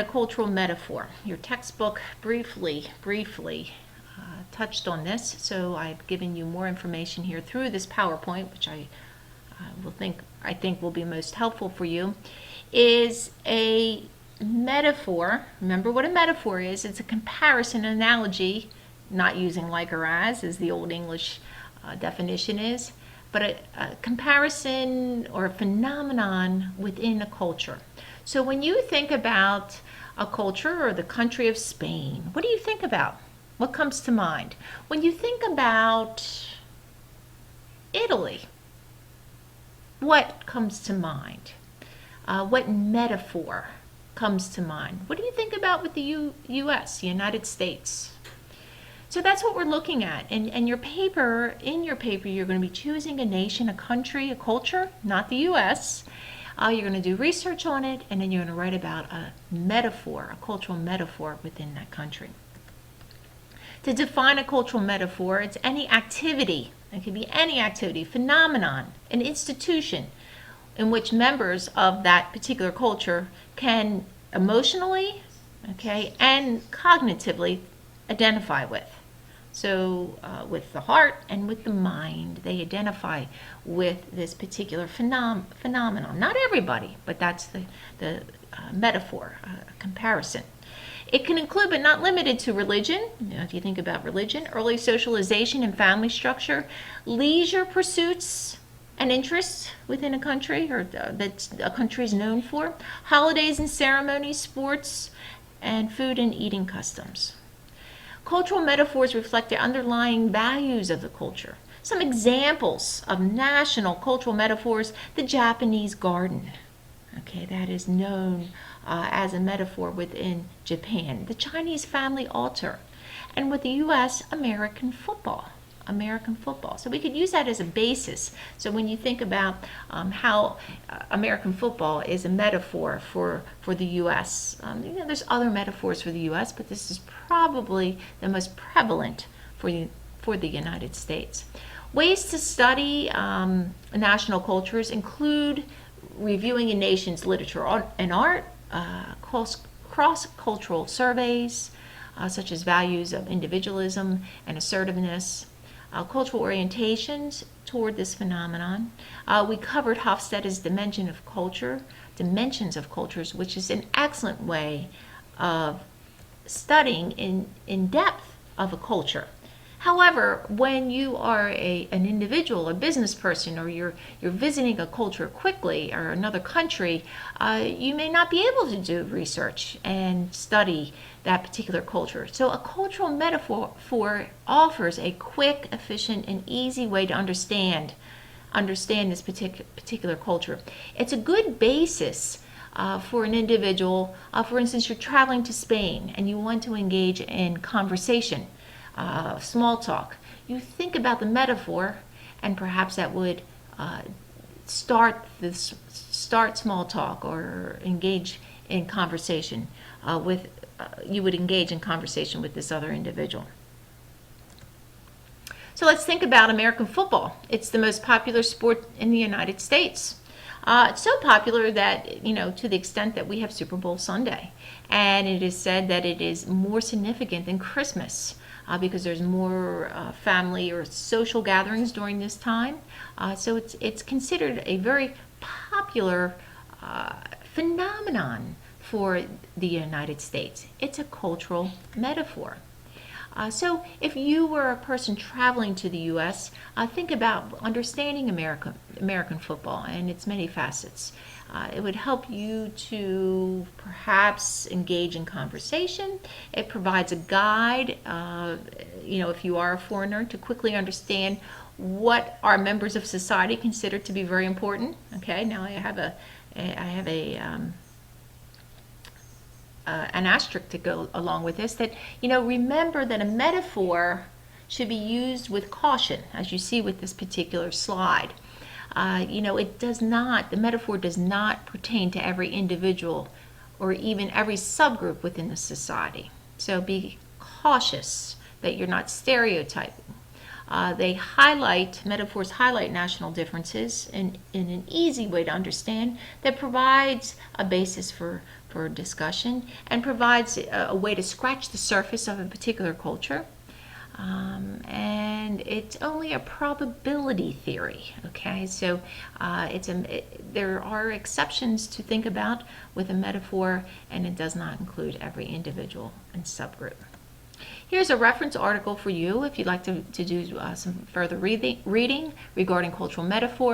A cultural metaphor. Your textbook briefly touched on this, so I've given you more information here through this PowerPoint, which I think will be most helpful for you. Is a metaphor. Remember what a metaphor is. It's a comparison, analogy, not using like or as the old English definition is, but a comparison or a phenomenon within a culture. So when you think about a culture or the country of Spain, what do you think about? What comes to mind? When you think about Italy, what comes to mind? What metaphor comes to mind? What do you think about with the U.S., the United States? So that's what we're looking at. And in your paper, you're going to be choosing a nation, a country, a culture, not the U.S. You're going to do research on it, and then you're going to write about a metaphor, a cultural metaphor within that country. To define a cultural metaphor, it's any activity. It could be any activity, phenomenon, an institution in which members of that particular culture can emotionally, and cognitively identify with. So with the heart and with the mind, they identify with this particular phenomenon. Not everybody, but that's the metaphor, comparison. It can include, but not limited to, religion. If you think about religion, early socialization and family structure, leisure pursuits and interests within a country, or that a country is known for, holidays and ceremonies, sports, and food and eating customs. Cultural metaphors reflect the underlying values of the culture. Some examples of national cultural metaphors: the Japanese garden. That is known as a metaphor within Japan. The Chinese family altar. And with the U.S., American football. So we could use that as a basis. So when you think about how American football is a metaphor for the U.S., there's other metaphors for the U.S., but this is probably the most prevalent for the United States. Ways to study national cultures include reviewing a nation's literature and art, cross-cultural surveys, such as values of individualism and assertiveness, cultural orientations toward this phenomenon. We covered Hofstede's dimensions of cultures, which is an excellent way of studying in depth of a culture. However, when you are an individual, a business person, or you're visiting a culture quickly or another country, you may not be able to do research and study that particular culture. So a cultural metaphor offers a quick, efficient, and easy way to understand this particular culture. It's a good basis for an individual. For instance, you're traveling to Spain and you want to engage in conversation. Small talk. You think about the metaphor, and perhaps that would start small talk or engage in conversation you would engage in conversation with this other individual. So let's think about American football. It's the most popular sport in the United States. It's so popular that, to the extent that we have Super Bowl Sunday, and it is said that it is more significant than Christmas. Because there's more family or social gatherings during this time. So it's considered a very popular phenomenon for the United States. It's a cultural metaphor. So if you were a person traveling to the U.S., think about understanding American football and its many facets. It would help you to perhaps engage in conversation. It provides a guide, if you are a foreigner, to quickly understand what our members of society consider to be very important. Now I have an asterisk to go along with this, that remember that a metaphor should be used with caution, as you see with this particular slide. The metaphor does not pertain to every individual or even every subgroup within the society. So be cautious that you're not stereotyping. Metaphors highlight national differences in an easy way to understand that provides a basis for discussion and provides a way to scratch the surface of a particular culture. And it's only a probability theory, okay? So there are exceptions to think about with a metaphor, and it does not include every individual and subgroup. Here's a reference article for you if you'd like to do some further reading regarding cultural metaphors.